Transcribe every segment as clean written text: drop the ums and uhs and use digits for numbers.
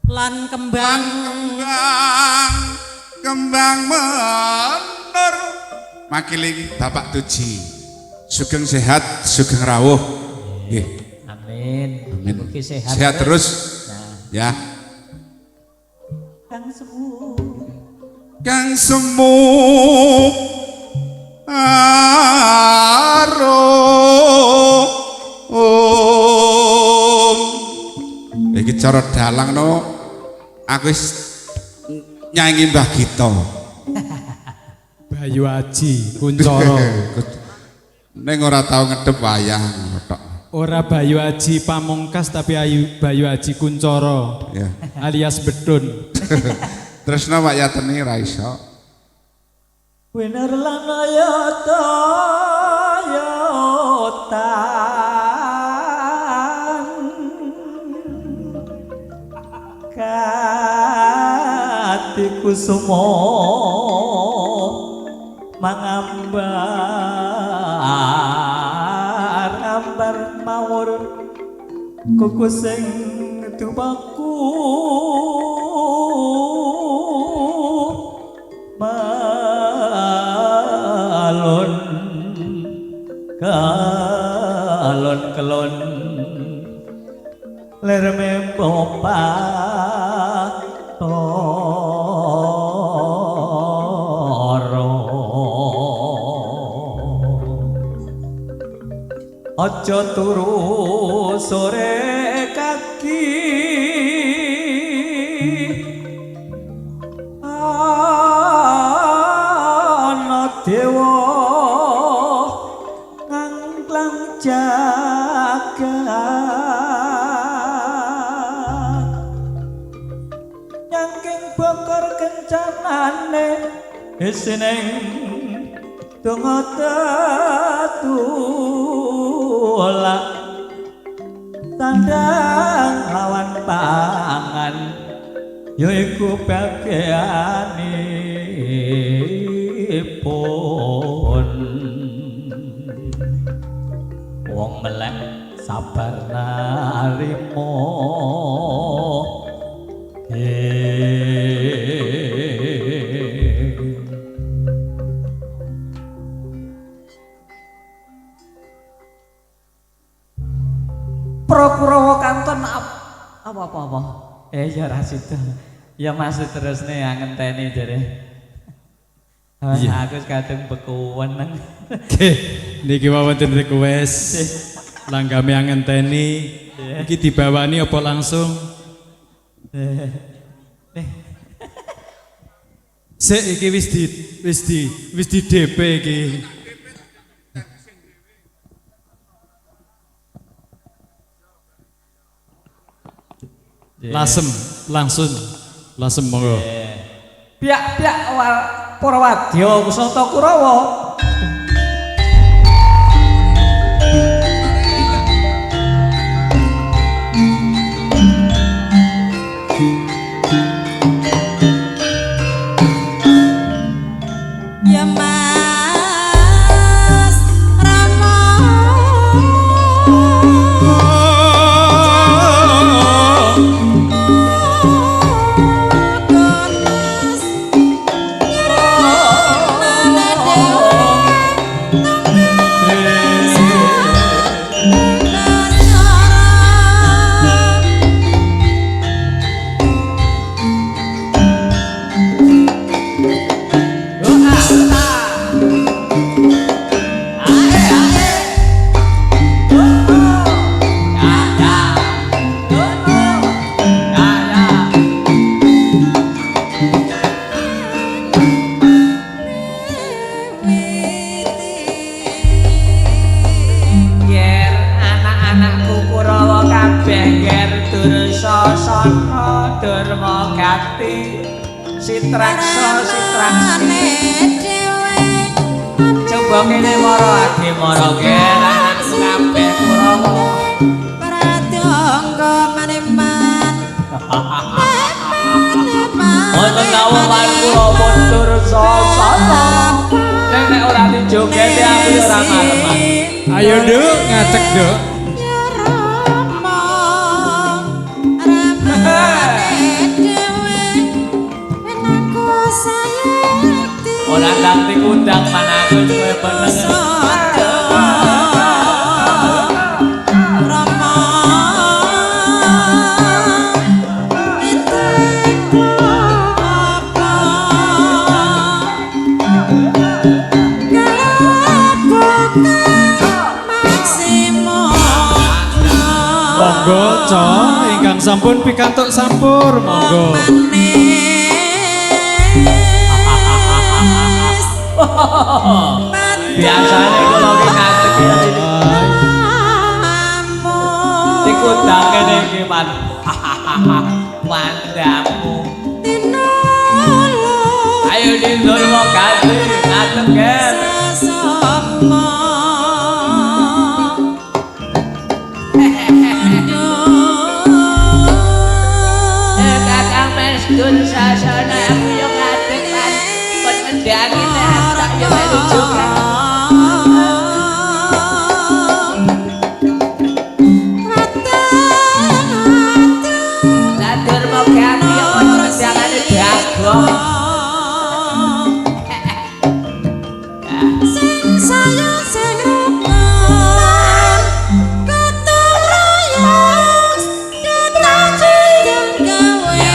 lan kembang menur makiling Bapak Tuji sugeng sehat sugeng rawuh nggih amin mugi sehat terus ya kang semu iki cara dalang no aku wis nyanyi Mbah Gito Bayu Aji Kuncoro ning ora tau ngedep wayang tok ora Bayu Aji Pamungkas tapi Bayu Aji Kuncoro ya. alias Bedun terus nama yateni ra iso winner lan ayata katiku sumo ambar mawur kuku sing tubaku malon kalon kelon ler mempopa aja turu sore kaki ana dewa ngangklang jagat nyangking bokor kencanane isineng donga tetulak tandang lawan pangan yaiku bagianipun wong melek sabar narimo Pro-Kurawa kanton apa-apa ya rasida ya maksud terus nih yang ngenteni jare aku kadung bekuwen nang oke niki wonten request langgame yang ngenteni iki dibawani apa langsung sik iki wis di DP iki langsung monggo piak-piak para wadya Kusanta Kurawa ya Mas Rama Sitraksa coba kene mara adi mara gerak kabeh Kurawa pradangga maneman ana kawan Kurawa tur sasana nek ora dijogeti aku ora maleman ayo nduk ngacek nduk Rama ngundang manakun kowe bener. Monggo Cok ingkang sampun pikantuk sampur monggo. Biasane kula ki ngadeg ya iki. Dikundang kene iki man. Mandamu. Ayo dinul mau ganti ngadeg ger. Dun sasana aku yo ngadeg kan kon ngendangi tak yo melu juga Latur mau ganti yo kon ngendangane dagong sing saya sing rukun keturayos ditaji gawe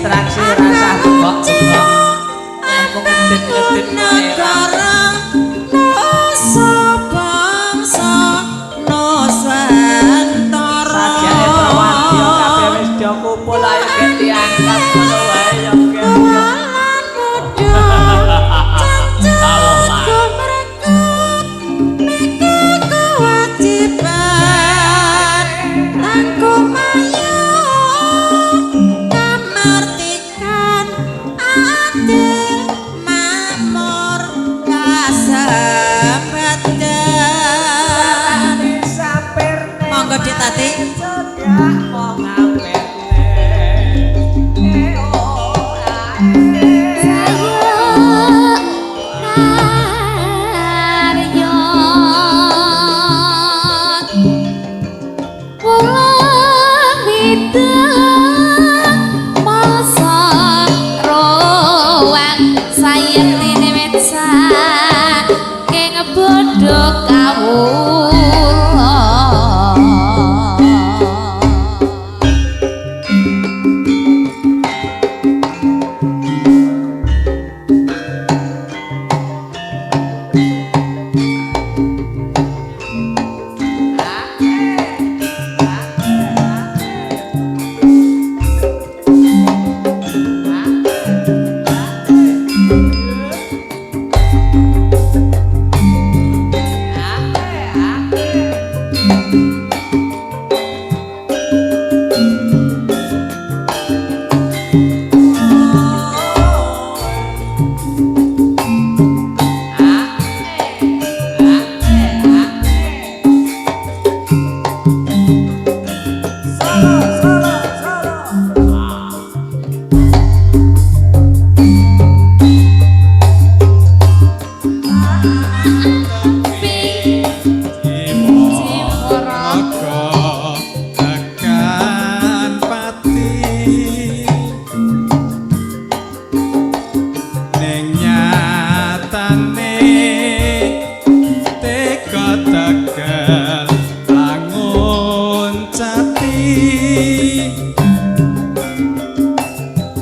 traksi rasa kok aku ngedit-ngedit negara nusa bangsa nusantara sajake prawadya kabeh wis do kumpul ayo diangkat ngono wae yo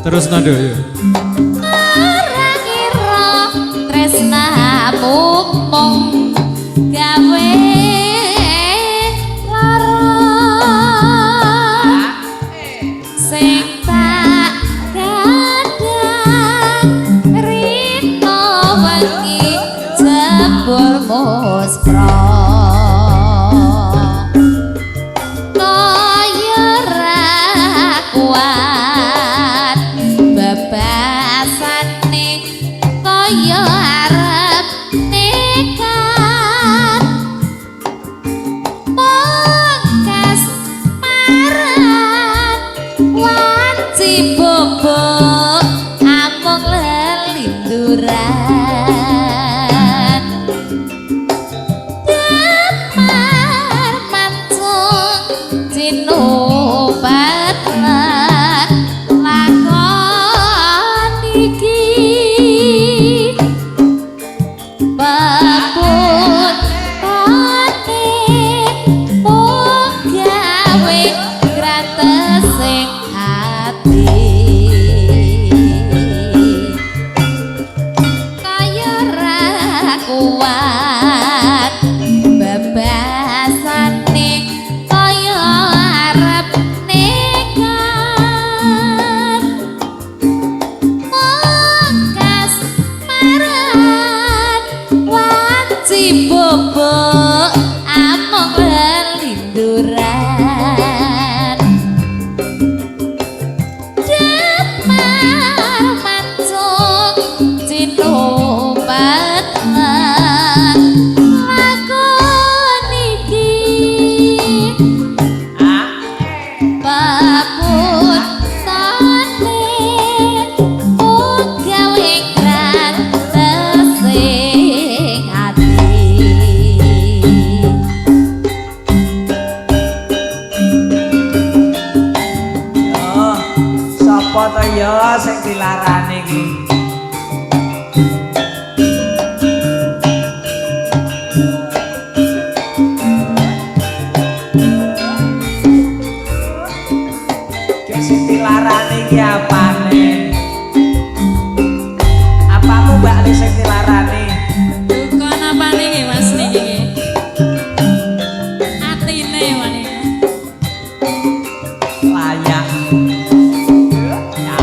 Terus nado ya. Ngira tresnamu mung gawe lara sing tak kadang rino wengi jebul muspra kaya ra kuat bebasane kaya arep nekat pangkas maran wanci bobok amung lelinduran damar mancung cinobat lakon iki resik hati kaya ra kuat bebasane kaya arep nekat mongkas maran wajib bobok among lelinduran damar mancung cinupat lakon iki paputane gawe kran resik ati Yo, sapa to ya sing dilarani iki? Ki sing dilarani iki apane? Apamu Mbak Li sing dilarani? Bukan apa nih mas niki? Atine wani. Layak. Ya.